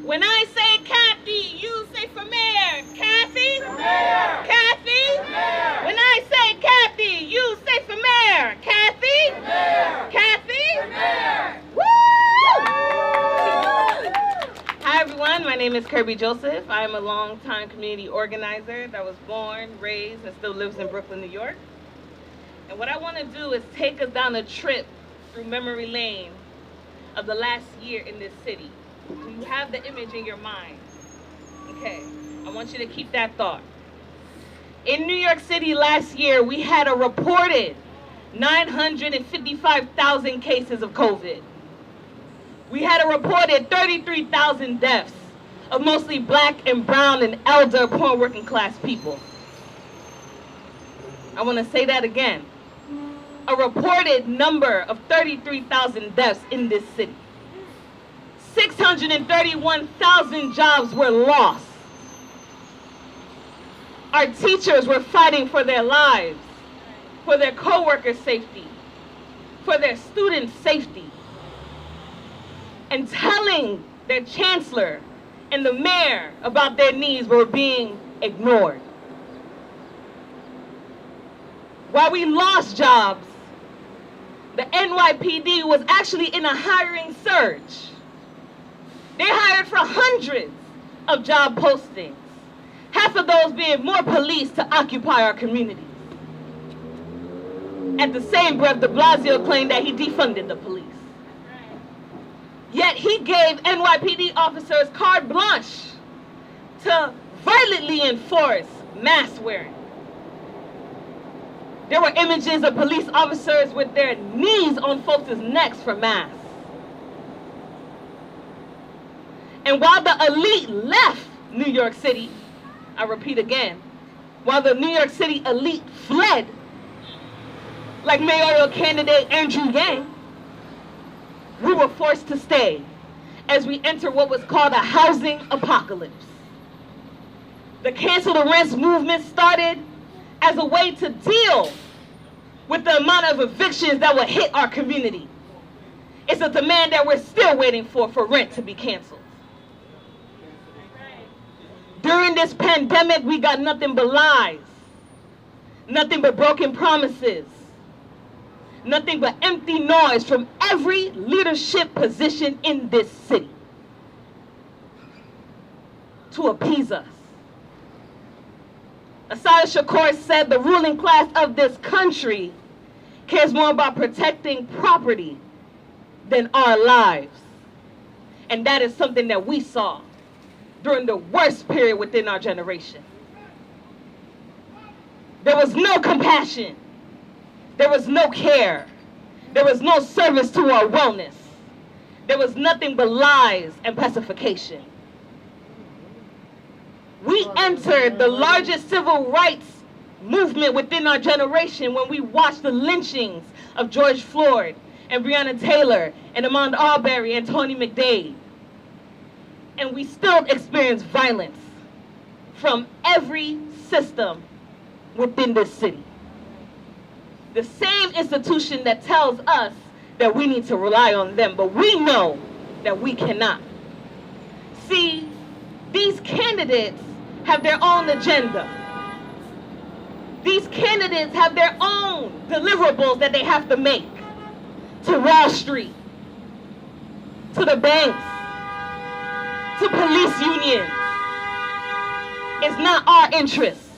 When I say Cathy, you say for mayor. Cathy? For mayor. Cathy? For mayor. When I say Cathy, you say for mayor. Cathy? For mayor. Cathy? For mayor. Woo! Hi everyone, my name is Kirby Joseph. I am a longtime community organizer that was born, raised, and still lives in Brooklyn, New York. And what I want to do is take us down a trip through memory lane of the last year in this city. Do you have the image in your mind? Okay, I want you to keep that thought. In New York City last year, we had a reported 955,000 cases of COVID. We had a reported 33,000 deaths of mostly black and brown and elder poor working class people. I want to say that again. A reported number of 33,000 deaths in this city. 631,000 jobs were lost. Our teachers were fighting for their lives, for their co-workers' safety, for their students' safety, and telling their chancellor and the mayor about their needs were being ignored. While we lost jobs, the NYPD was actually in a hiring surge. They hired for hundreds of job postings, half of those being more police to occupy our communities. At the same breath, de Blasio claimed that he defunded the police. Yet he gave NYPD officers carte blanche to violently enforce mask wearing. There were images of police officers with their knees on folks' necks for masks. And while the elite left New York City, I repeat again, while the New York City elite fled, like mayoral candidate Andrew Yang, we were forced to stay as we enter what was called a housing apocalypse. The Cancel the Rents movement started as a way to deal with the amount of evictions that will hit our community. It's a demand that we're still waiting for rent to be canceled. During this pandemic, we got nothing but lies, nothing but broken promises, nothing but empty noise from every leadership position in this city to appease us. Asada Shakur said the ruling class of this country cares more about protecting property than our lives. And that is something that we saw during the worst period within our generation. There was no compassion. There was no care. There was no service to our wellness. There was nothing but lies and pacification. We entered the largest civil rights movement within our generation when we watched the lynchings of George Floyd and Breonna Taylor and Ahmaud Arbery and Tony McDade. And we still experience violence from every system within this city. The same institution that tells us that we need to rely on them, but we know that we cannot. See, these candidates have their own agenda. These candidates have their own deliverables that they have to make to Wall Street, to the banks, to police unions. It's not our interests.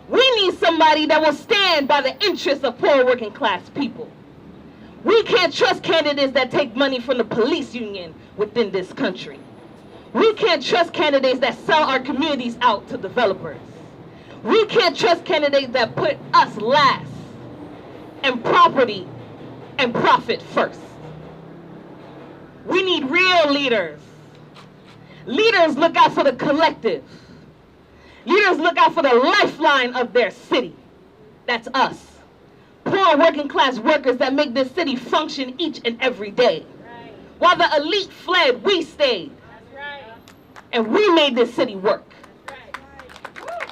We need somebody that will stand by the interests of poor working class people. We can't trust candidates that take money from the police union within this country. We can't trust candidates that sell our communities out to developers. We can't trust candidates that put us last and property and profit first. We need real leaders. Leaders look out for the collective. Leaders look out for the lifeline of their city. That's us. Poor working class workers that make this city function each and every day. Right. While the elite fled, we stayed. That's right. And we made this city work. That's right.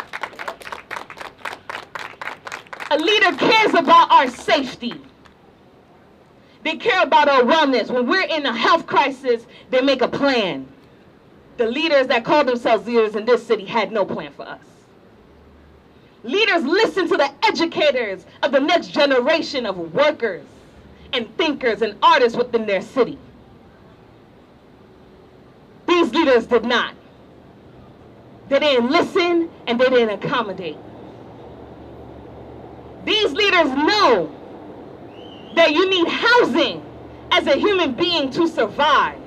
A leader cares about our safety. They care about our wellness. When we're in a health crisis, they make a plan. the leaders that call themselves leaders in this city had no plan for us. Leaders listen to the educators of the next generation of workers and thinkers and artists within their city. These leaders did not. They didn't listen and they didn't accommodate. These leaders know that you need housing as a human being to survive.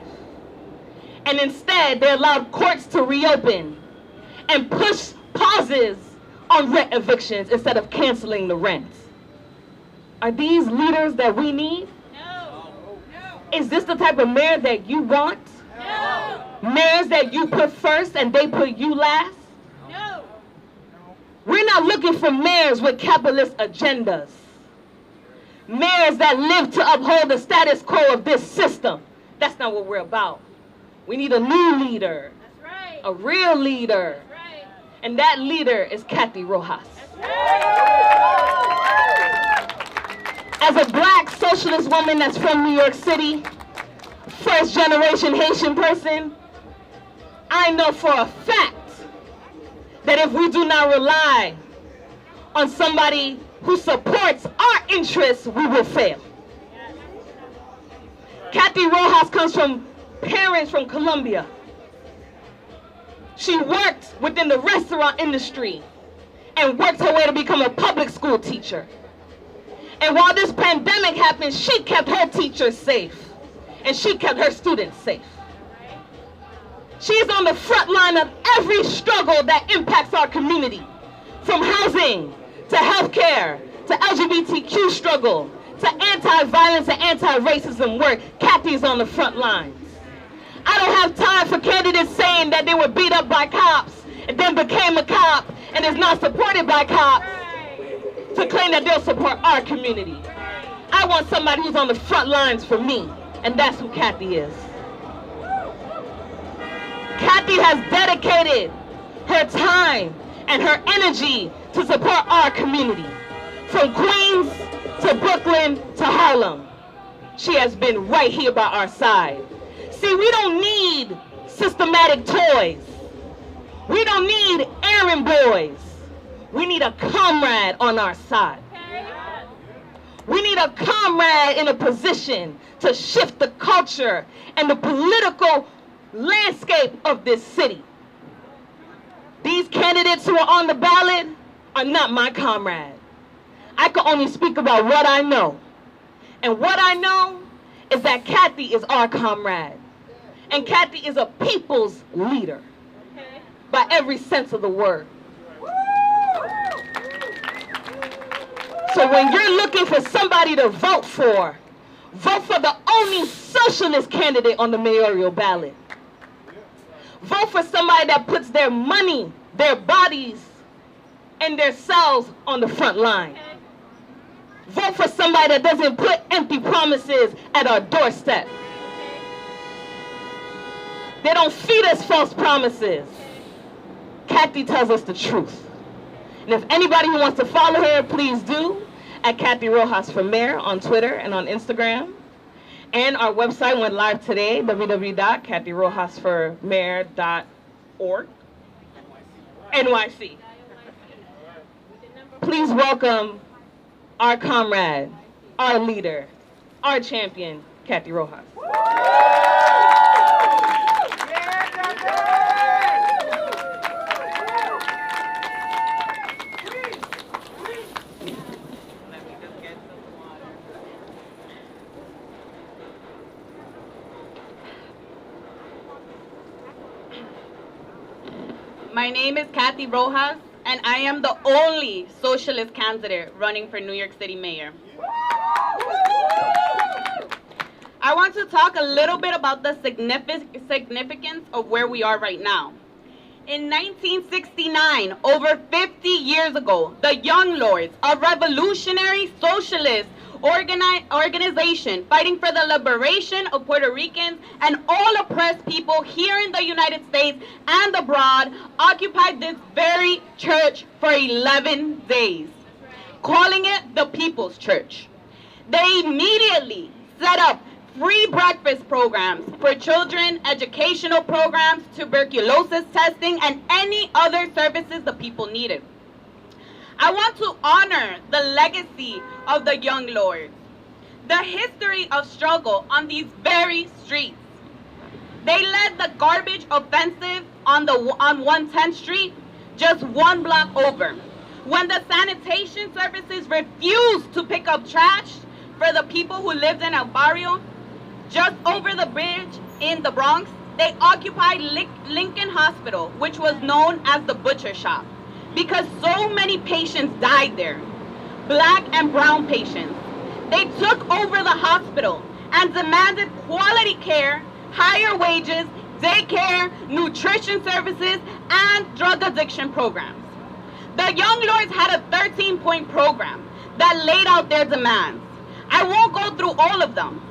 And instead, they allowed courts to reopen and push pauses on rent evictions instead of canceling the rent. Are these leaders that we need? No. Is this the type of mayor that you want? No. Mayors that you put first and they put you last? No. We're not looking for mayors with capitalist agendas. Mayors that live to uphold the status quo of this system. That's not what we're about. We need a new leader. That's right. A real leader. That's right. And that leader is Cathy Rojas. That's right. As a black socialist woman that's from New York City, first generation Haitian person, I know for a fact that if we do not rely on somebody who supports our interests, we will fail. Cathy Rojas comes from parents from Colombia. She worked within the restaurant industry and worked her way to become a public school teacher. And while this pandemic happened, she kept her teachers safe and she kept her students safe. She's on the front line of every struggle that impacts our community, from housing to healthcare to LGBTQ struggle to anti-violence and anti-racism work. Cathy's on the front lines. I don't have time for candidates saying that they were beat up by cops and then became a cop and is not supported by cops to claim that they'll support our community. I want somebody who's on the front lines for me, and that's who Cathy is. Cathy has dedicated her time and her energy to support our community. From Queens to Brooklyn to Harlem, she has been right here by our side. See, we don't need systematic toys. We don't need errand boys. We need a comrade on our side. We need a comrade in a position to shift the culture and the political landscape of this city. These candidates who are on the ballot are not my comrade. I can only speak about what I know. And what I know is that Cathy is our comrade. And Cathy is a people's leader by every sense of the word. So when you're looking for somebody to vote for the only socialist candidate on the mayoral ballot. Vote for somebody that puts their money, their bodies, and their selves on the front line. Vote for somebody that doesn't put empty promises at our doorstep. They don't feed us false promises. Cathy tells us the truth. And if anybody who wants to follow her, please do, at Cathy Rojas for Mayor on Twitter and on Instagram. And our website went live today, www.cathyrojasformayor.org. NYC. Please welcome our comrade, our leader, our champion, Cathy Rojas. My name is Cathy Rojas, and I am the only socialist candidate running for New York City mayor. I want to talk a little bit about the significance of where we are right now. In 1969, over 50 years ago, the Young Lords, a revolutionary socialist organization fighting for the liberation of Puerto Ricans and all oppressed people here in the United States and abroad, occupied this very church for 11 days, calling it the People's Church. They immediately set up free breakfast programs for children, educational programs, tuberculosis testing, and any other services the people needed. I want to honor the legacy of the young lords, the history of struggle on these very streets. They led the garbage offensive on 110th Street, just one block over, when the sanitation services refused to pick up trash for the people who lived in El Barrio. Just over the bridge in the Bronx, they occupied Lincoln Hospital, which was known as the butcher shop, because so many patients died there, black and brown patients. They took over the hospital and demanded quality care, higher wages, daycare, nutrition services, and drug addiction programs. The Young Lords had a 13-point program that laid out their demands. I won't go through all of them,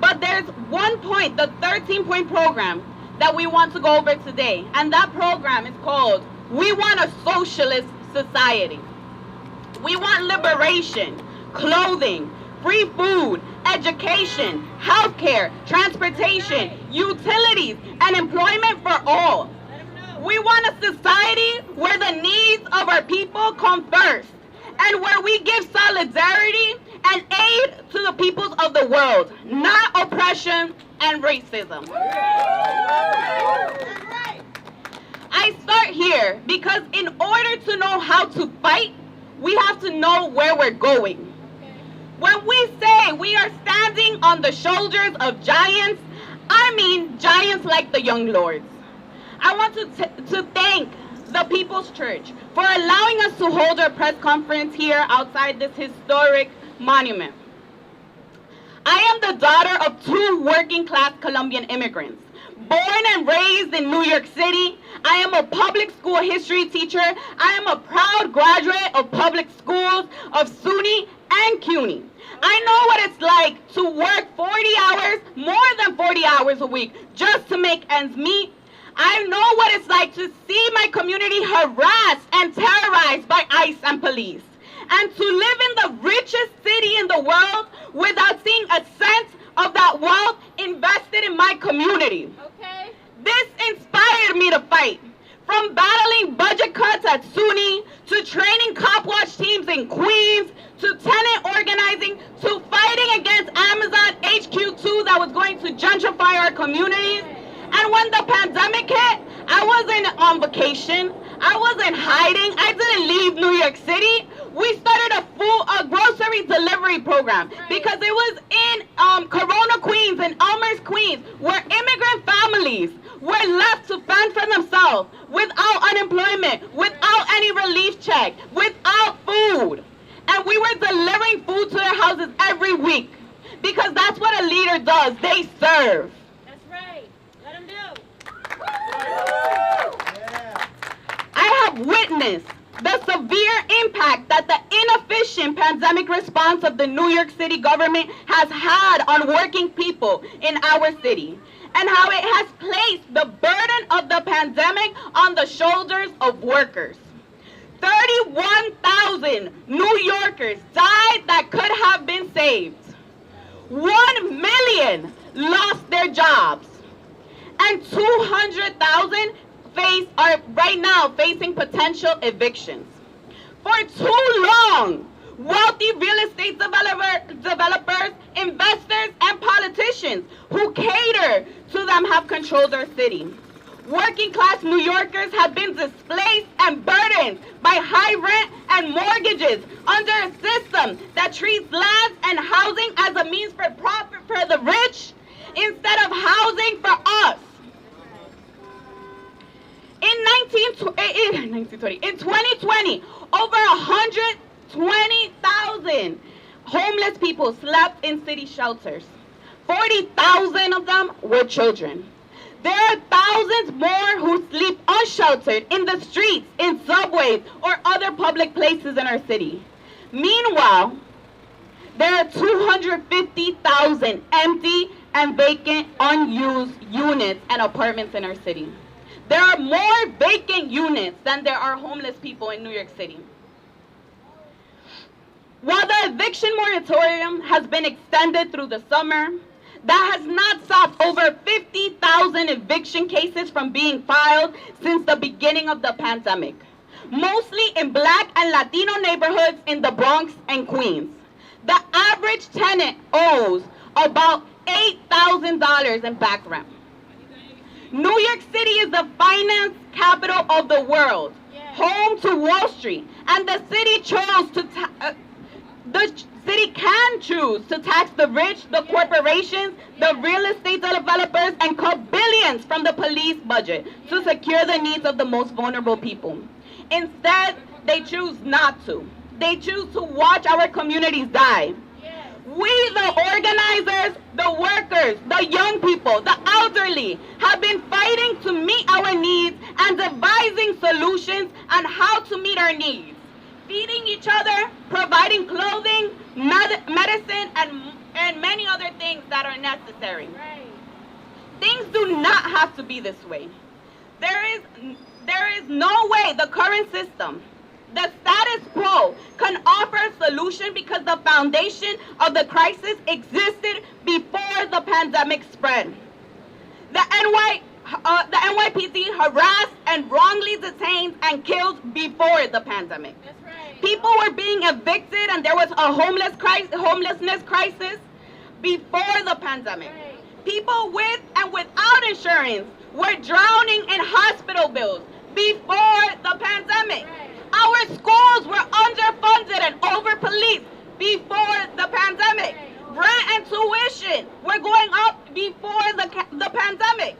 but there's one point, the 13-point program, that we want to go over today, and that program is called, We Want a Socialist Society. We want liberation, clothing, free food, education, healthcare, transportation, utilities, and employment for all. We want a society where the needs of our people come first, and where we give solidarity and aid to the peoples of the world, not oppression and racism. I start here because in order to know how to fight, we have to know where we're going. When we say we are standing on the shoulders of giants, I mean giants like the Young Lords. I want to thank the People's Church for allowing us to hold our press conference here outside this historic monument. I am the daughter of two working-class Colombian immigrants. Born and raised in New York City, I am a public school history teacher. I am a proud graduate of public schools of SUNY and CUNY. I know what it's like to work 40 hours, more than 40 hours a week, just to make ends meet. I know what it's like to see my community harassed and terrorized by ICE and police, and to live in the richest city in the world without seeing a cent of that wealth invested in my community. Okay. This inspired me to fight. From battling budget cuts at SUNY, to training cop watch teams in Queens, to tenant organizing, to fighting against Amazon HQ2 that was going to gentrify our communities. And when the pandemic hit, I wasn't on vacation. I wasn't hiding. I didn't leave New York City. We started a grocery delivery program because it was in Corona, Queens and Elmhurst, Queens, where immigrant families were left to fend for themselves without unemployment, without any relief check, without food. And we were delivering food to their houses every week because that's what a leader does. They serve. That's right. Let them do. I have witnessed the severe impact that the inefficient pandemic response of the New York City government has had on working people in our city, and how it has placed the burden of the pandemic on the shoulders of workers. 31,000 New Yorkers died that could have been saved. 1 million lost their jobs. And 200,000 are right now facing potential evictions. For too long, wealthy real estate developers, investors, and politicians who cater to them have controlled our city. Working class New Yorkers have been displaced and burdened by high rent and mortgages under a system that treats land and housing as a means for profit for the rich instead of housing for us. In 2020, over 120,000 homeless people slept in city shelters. 40,000 of them were children. There are thousands more who sleep unsheltered in the streets, in subways, or other public places in our city. Meanwhile, there are 250,000 empty and vacant unused units and apartments in our city. There are more vacant units than there are homeless people in New York City. While the eviction moratorium has been extended through the summer, that has not stopped over 50,000 eviction cases from being filed since the beginning of the pandemic, mostly in Black and Latino neighborhoods in the Bronx and Queens. The average tenant owes about $8,000 in back rent. New York City is the finance capital of the world, home to Wall Street, and the city can choose to tax the rich, the corporations, the real estate developers, and cut billions from the police budget to secure the needs of the most vulnerable people. Instead, they choose not to. They choose to watch our communities die. We, the organizers, the workers, the young people, the elderly, have been fighting to meet our needs and devising solutions on how to meet our needs. Feeding each other, providing clothing, medicine, and many other things that are necessary. Things do not have to be this way. There is no way the current system, the status quo, can offer a solution because the foundation of the crisis existed before the pandemic spread. The NYPD harassed and wrongly detained and killed before the pandemic. People were being evicted and there was a homelessness crisis before the pandemic. People with and without insurance were drowning in hospital bills before the pandemic. Our schools were underfunded and over-policed before the pandemic. Rent and tuition were going up before the pandemic.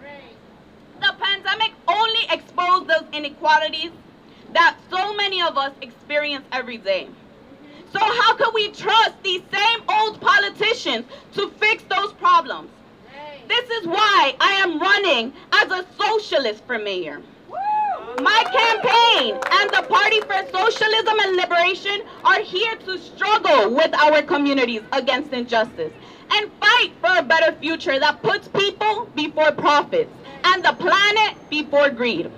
The pandemic only exposed those inequalities that so many of us experience every day. So how can we trust these same old politicians to fix those problems? This is why I am running as a socialist for mayor. My campaign and the Party for Socialism and Liberation are here to struggle with our communities against injustice and fight for a better future that puts people before profits and the planet before greed.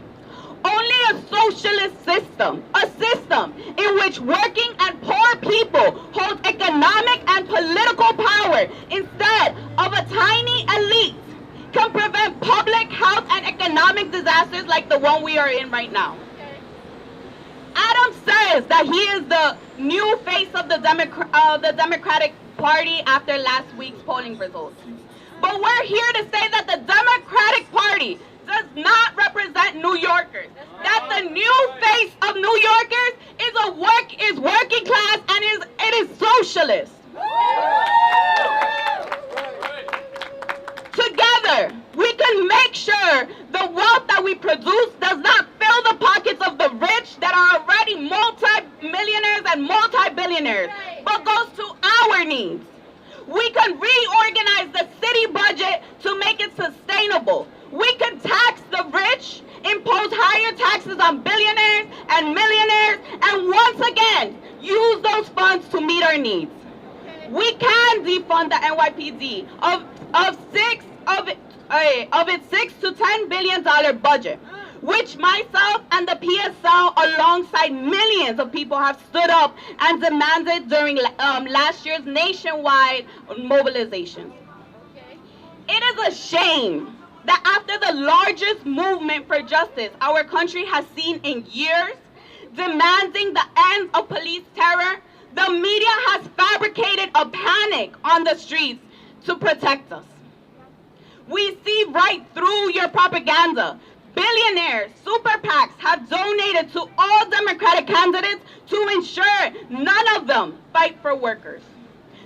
Only a socialist system, a system in which working and poor people hold economic and political power instead of a tiny elite, can prevent public health and economic disasters like the one we are in right now. Adams says that he is the new face of the Democratic Party after last week's polling results. But we're here to say that the Democratic Party does not represent New Yorkers. That the new face of New Yorkers is working class and it is socialist. Together, we can make sure the wealth that we produce does not fill the pockets of the rich that are already multi-millionaires and multi-billionaires, but goes to our needs. We can reorganize the city budget to make it sustainable. We can tax the rich, impose higher taxes on billionaires and millionaires, and once again, use those funds to meet our needs. We can defund the NYPD of its $6 to $10 billion budget, which myself and the PSL, alongside millions of people, have stood up and demanded during last year's nationwide mobilization. It is a shame that after the largest movement for justice our country has seen in years, demanding the end of police terror, the media has fabricated a panic on the streets to protect us. We see right through your propaganda. Billionaires, super PACs have donated to all Democratic candidates to ensure none of them fight for workers,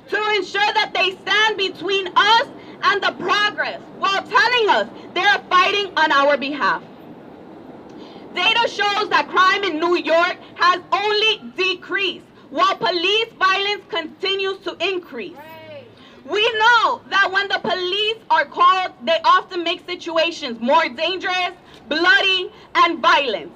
to ensure that they stand between us and the progress while telling us they are fighting on our behalf. Data shows that crime in New York has only decreased while police violence continues to increase. We know that when the police are called, they often make situations more dangerous, bloody, and violent.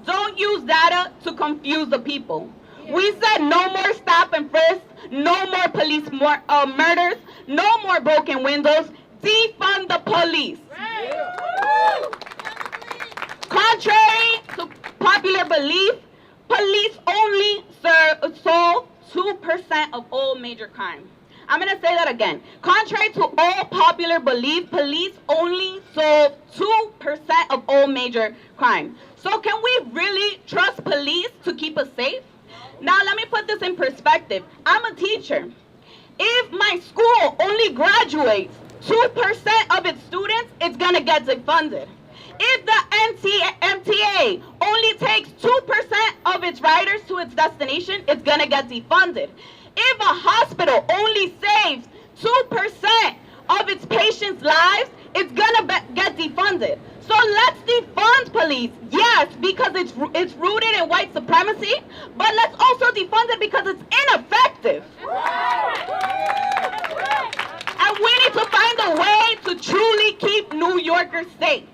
Don't use data to confuse the people. We said no more stop and frisk, no more police murders, no more broken windows, defund the police. Contrary to popular belief, police only 2% of all major crime. I'm going to say that again. Contrary to all popular belief, police only solve 2% of all major crime. So can we really trust police to keep us safe? Now let me put this in perspective. I'm a teacher. If my school only graduates 2% of its students, it's going to get defunded. If the MTA only takes 2% of its riders to its destination, it's going to get defunded. If a hospital only saves 2% of its patients' lives, it's going to get defunded. So let's defund police, yes, because it's rooted in white supremacy, but let's also defund it because it's ineffective. And we need to find a way to truly keep New Yorkers safe.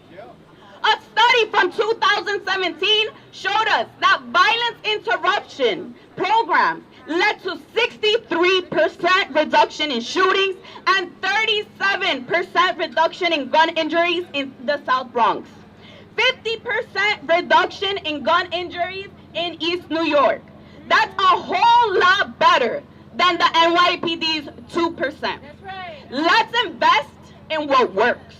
A study from 2017 showed us that violence interruption programs led to 63% reduction in shootings and 37% reduction in gun injuries in the South Bronx. 50% reduction in gun injuries in East New York. That's a whole lot better than the NYPD's 2%. That's right. Let's invest in what works.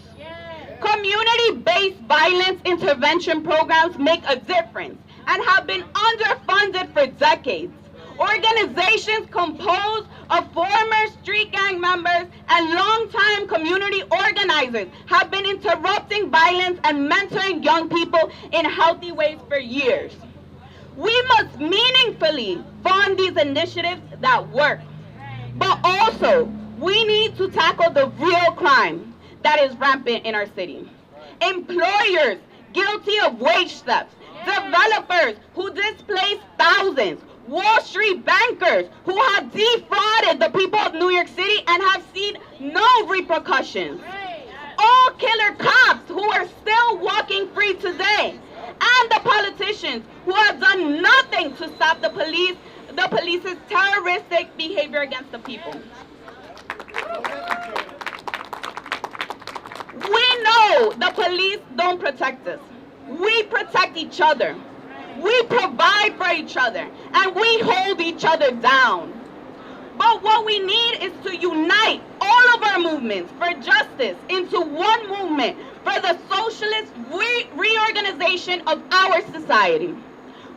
Community-based violence intervention programs make a difference and have been underfunded for decades. Organizations composed of former street gang members and longtime community organizers have been interrupting violence and mentoring young people in healthy ways for years. We must meaningfully fund these initiatives that work. But also, we need to tackle the real crime that is rampant in our city. Employers guilty of wage theft, developers who displace thousands, Wall Street bankers who have defrauded the people of New York City and have seen no repercussions. All killer cops who are still walking free today, and the politicians who have done nothing to stop the police's terroristic behavior against the people. We know the police don't protect us. We protect each other. We provide for each other, and we hold each other down. But what we need is to unite all of our movements for justice into one movement for the socialist reorganization of our society.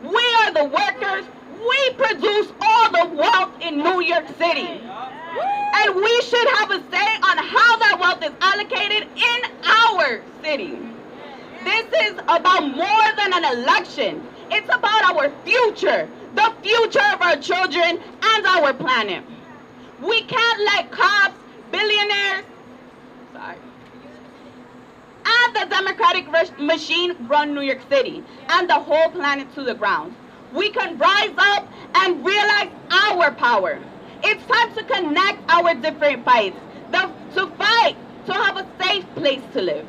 We are the workers. We produce all the wealth in New York City. And we should have a say on how that wealth is allocated in our city. This is about more than an election. It's about our future, the future of our children and our planet. We can't let cops, billionaires, and the democratic machine run New York City and the whole planet to the ground. We can rise up and realize our power. It's time to connect our different fights, to fight, to have a safe place to live.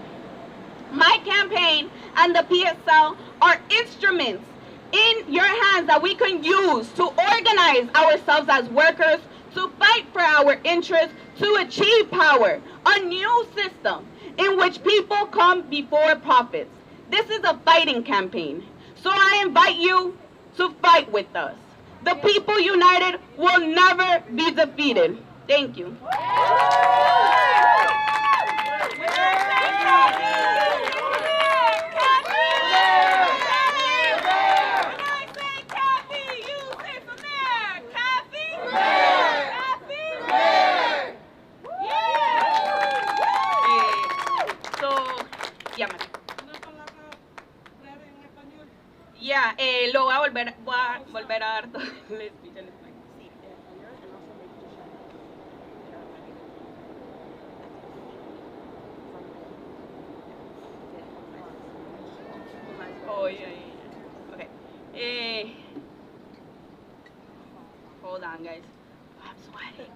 My campaign and the PSL are instruments in your hands that we can use to organize ourselves as workers, to fight for our interests, to achieve power, a new system in which people come before profits. This is a fighting campaign. So I invite you to fight with us. The people united will never be defeated. Thank you. Lo voy a volver a dar todo el speech en español. Oh, yeah. Okay. Hold on, guys. I'm sweating.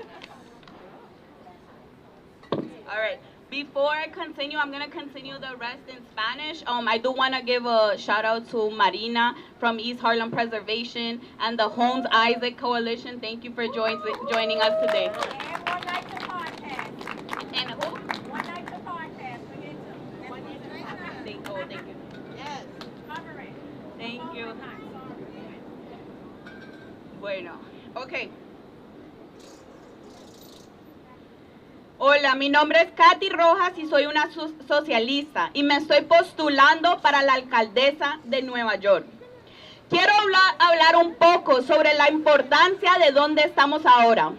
All right. Before I continue, I'm going to continue the rest in Spanish. I do want to give a shout out to Marina from East Harlem Preservation and the Holmes Isaac Coalition. Thank you for joining us today. And one night to podcast. And who? One night to podcast for you too. Thank you. Yes. Cover it. Thank you. Bueno, okay. Hola, mi nombre es Cathy Rojas y soy una socialista y me estoy postulando para la alcaldesa de Nueva York. Quiero hablar un poco sobre la importancia de dónde estamos ahora.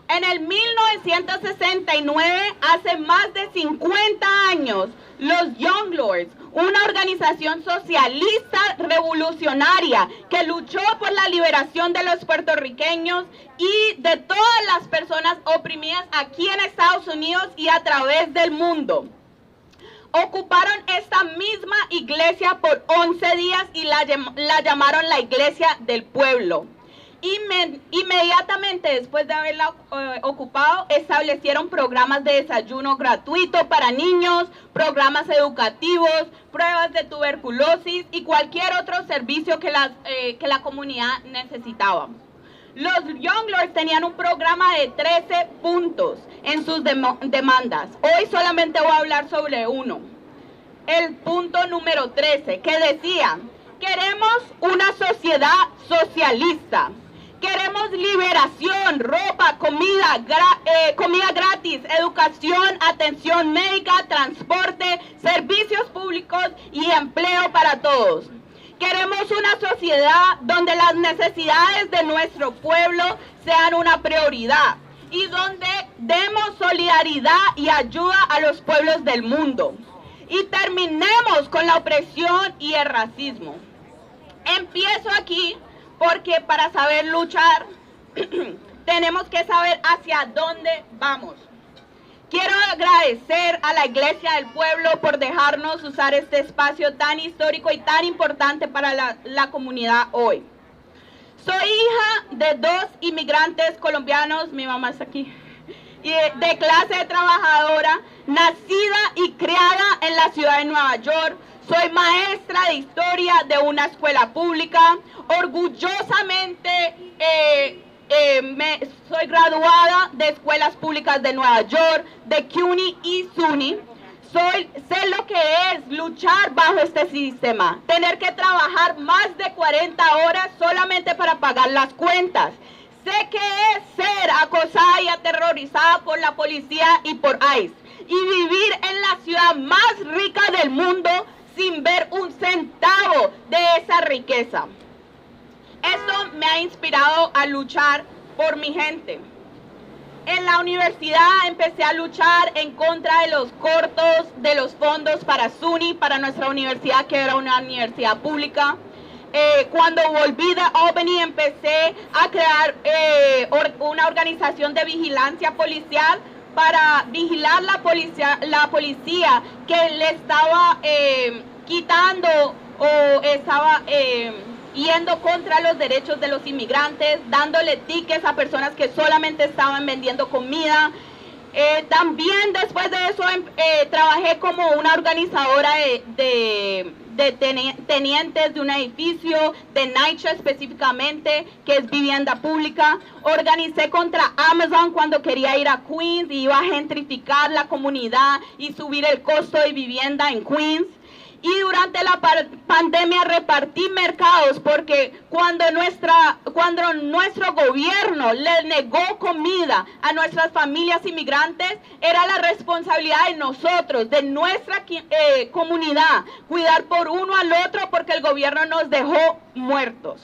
En el 1969, hace más de 50 años, los Young Lords, una organización socialista revolucionaria que luchó por la liberación de los puertorriqueños y de todas las personas oprimidas aquí en Estados Unidos y a través del mundo, ocuparon esta misma iglesia por 11 días y la llamaron la Iglesia del Pueblo. Inmediatamente después de haberla ocupado, establecieron programas de desayuno gratuito para niños, programas educativos, pruebas de tuberculosis y cualquier otro servicio que la comunidad necesitaba. Los Young Lords tenían un programa de 13 puntos en sus demandas. Hoy solamente voy a hablar sobre uno. El punto número 13, que decía: queremos una sociedad socialista. Queremos liberación, ropa, comida gratis, educación, atención médica, transporte, servicios públicos y empleo para todos. Queremos una sociedad donde las necesidades de nuestro pueblo sean una prioridad y donde demos solidaridad y ayuda a los pueblos del mundo. Y terminemos con la opresión y el racismo. Empiezo aquí porque para saber luchar tenemos que saber hacia dónde vamos. Quiero agradecer a la Iglesia del Pueblo por dejarnos usar este espacio tan histórico y tan importante para la comunidad hoy. Soy hija de 2 inmigrantes colombianos, mi mamá está aquí, y de clase trabajadora, nacida y criada en la ciudad de Nueva York. Soy maestra de historia de una escuela pública. Orgullosamente soy graduada de escuelas públicas de Nueva York, de CUNY y SUNY. Sé lo que es luchar bajo este sistema, tener que trabajar más de 40 horas solamente para pagar las cuentas. Sé que es ser acosada y aterrorizada por la policía y por ICE y vivir en la ciudad más rica del mundo sin ver un centavo de esa riqueza. Eso me ha inspirado a luchar por mi gente. En la universidad empecé a luchar en contra de los cortos de los fondos para SUNY, para nuestra universidad, que era una universidad pública. Cuando volví de Albany empecé a crear una organización de vigilancia policial para vigilar la policía que le estaba quitando o estaba yendo contra los derechos de los inmigrantes, dándole tickets a personas que solamente estaban vendiendo comida. También después de eso trabajé como una organizadora de tenientes de un edificio, de NYCHA específicamente, que es vivienda pública. Organicé contra Amazon cuando quería ir a Queens y iba a gentrificar la comunidad y subir el costo de vivienda en Queens. Y durante la pandemia repartí mercados porque cuando nuestro gobierno le negó comida a nuestras familias inmigrantes, era la responsabilidad de nosotros, de nuestra comunidad, cuidar por uno al otro porque el gobierno nos dejó muertos.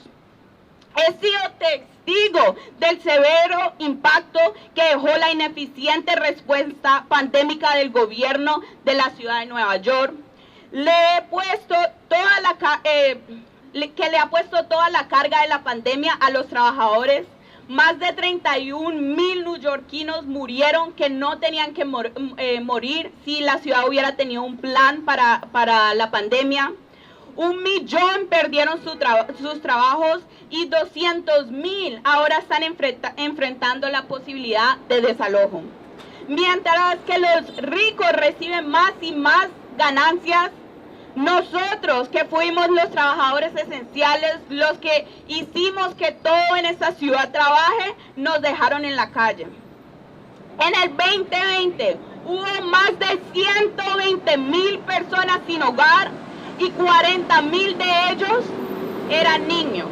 He sido testigo del severo impacto que dejó la ineficiente respuesta pandémica del gobierno de la ciudad de Nueva York. Le ha puesto toda la carga de la pandemia a los trabajadores. Más de 31,000 neoyorquinos murieron que no tenían que morir si la ciudad hubiera tenido un plan para la pandemia. 1 millón perdieron sus trabajos y 200,000 ahora están enfrentando la posibilidad de desalojo. Mientras que los ricos reciben más y más ganancias, nosotros que fuimos los trabajadores esenciales, los que hicimos que todo en esta ciudad trabaje, nos dejaron en la calle. En el 2020 hubo más de 120,000 personas sin hogar y 40,000 de ellos eran niños.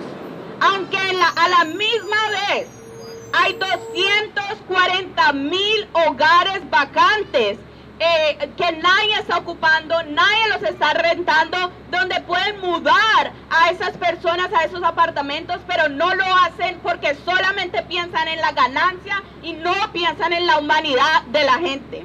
Aunque a la misma vez hay 240,000 hogares vacíos vacantes que nadie está ocupando, nadie los está rentando, donde pueden mudar a esas personas a esos apartamentos, pero no lo hacen porque solamente piensan en la ganancia y no piensan en la humanidad de la gente.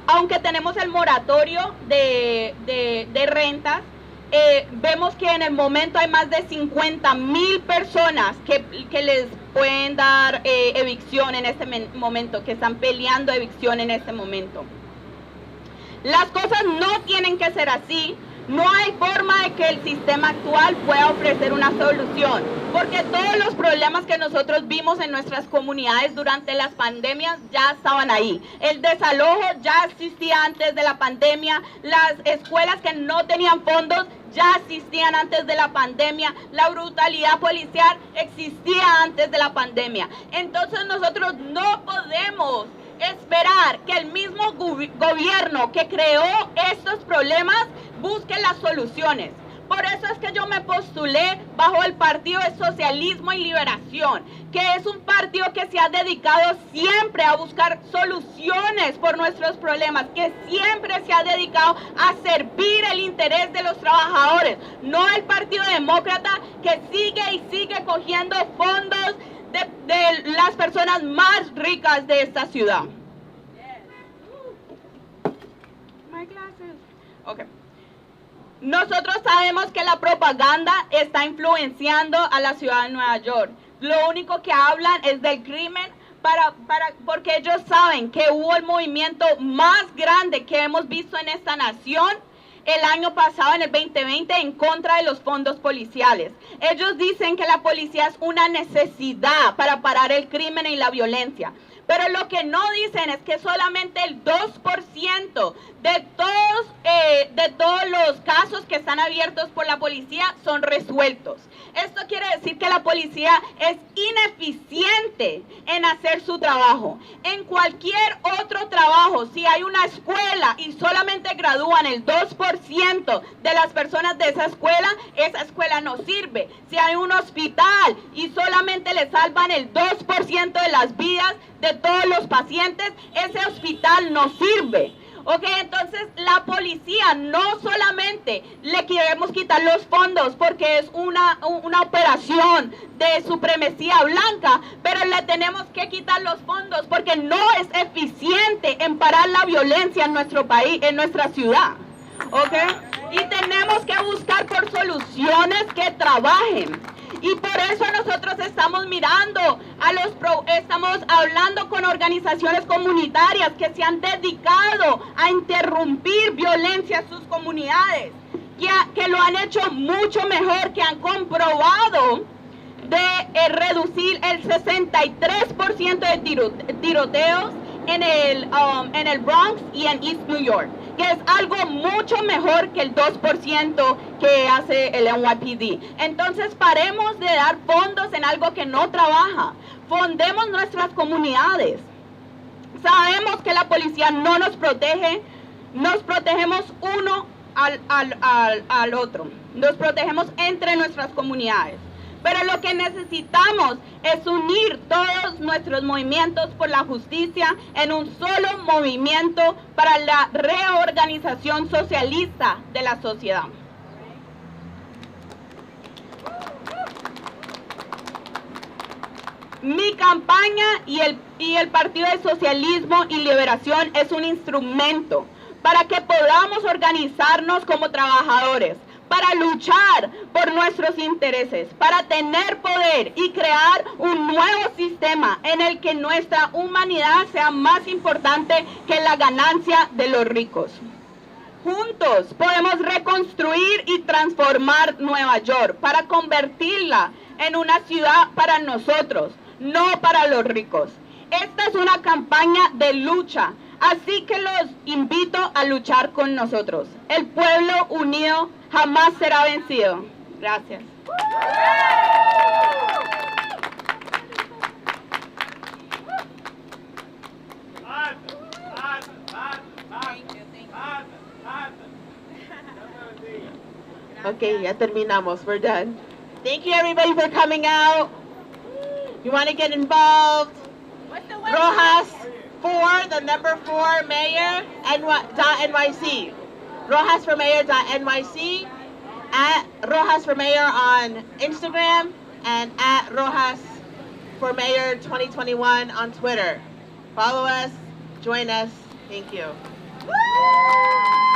Aunque tenemos el moratorio de rentas, vemos que en el momento hay más de 50,000 personas que les pueden dar evicción en este momento, que están peleando evicción en este momento. Las cosas no tienen que ser así. No hay forma de que el sistema actual pueda ofrecer una solución, porque todos los problemas que nosotros vimos en nuestras comunidades durante las pandemias ya estaban ahí. El desalojo ya existía antes de la pandemia, las escuelas que no tenían fondos ya existían antes de la pandemia, la brutalidad policial existía antes de la pandemia. Entonces nosotros no podemos esperar que el mismo gobierno que creó estos problemas busque las soluciones. Por eso es que yo me postulé bajo el Partido de Socialismo y Liberación, que es un partido que se ha dedicado siempre a buscar soluciones por nuestros problemas, que siempre se ha dedicado a servir el interés de los trabajadores, no el Partido Demócrata que sigue y sigue cogiendo fondos de las personas más ricas de esta ciudad. Okay. Nosotros sabemos que la propaganda está influenciando a la ciudad de Nueva York. Lo único que hablan es del crimen porque ellos saben que hubo el movimiento más grande que hemos visto en esta nación el año pasado, en el 2020, en contra de los fondos policiales. Ellos dicen que la policía es una necesidad para parar el crimen y la violencia. Pero lo que no dicen es que solamente el 2% de todos los casos que están abiertos por la policía son resueltos. Esto quiere decir que la policía es ineficiente en hacer su trabajo. En cualquier otro trabajo, si hay una escuela y solamente gradúan el 2% de las personas de esa escuela no sirve. Si hay un hospital y solamente le salvan el 2% de las vidas de todos los pacientes, ese hospital no sirve. Ok, entonces la policía no solamente le queremos quitar los fondos porque es una operación de supremacía blanca, pero le tenemos que quitar los fondos porque no es eficiente en parar la violencia en nuestro país, en nuestra ciudad. Ok, y tenemos que buscar por soluciones que trabajen. Y por eso nosotros estamos mirando estamos hablando con organizaciones comunitarias que se han dedicado a interrumpir violencia en sus comunidades, que lo han hecho mucho mejor, que han comprobado de reducir el 63% de tiroteos en el Bronx y en East New York, que es algo mucho mejor que el 2% que hace el NYPD. Entonces paremos de dar fondos en algo que no trabaja. Fondemos nuestras comunidades. Sabemos que la policía no nos protege, nos protegemos uno al otro, nos protegemos entre nuestras comunidades. Pero lo que necesitamos es unir todos nuestros movimientos por la justicia en un solo movimiento para la reorganización socialista de la sociedad. Mi campaña y el Partido de Socialismo y Liberación es un instrumento para que podamos organizarnos como trabajadores, para luchar por nuestros intereses, para tener poder y crear un nuevo sistema en el que nuestra humanidad sea más importante que la ganancia de los ricos. Juntos podemos reconstruir y transformar Nueva York para convertirla en una ciudad para nosotros, no para los ricos. Esta es una campaña de lucha, así que los invito a luchar con nosotros. El pueblo unido jamás será vencido. Gracias. Ok, ya terminamos, we're done. Thank you everybody for coming out. You want to get involved? What's the website? Rojas 4, the number 4, mayor, NYC. Rojas for mayor.nyc, at Rojas for mayor on Instagram, and at Rojas for mayor 2021 on Twitter. Follow us, join us. Thank you. Woo!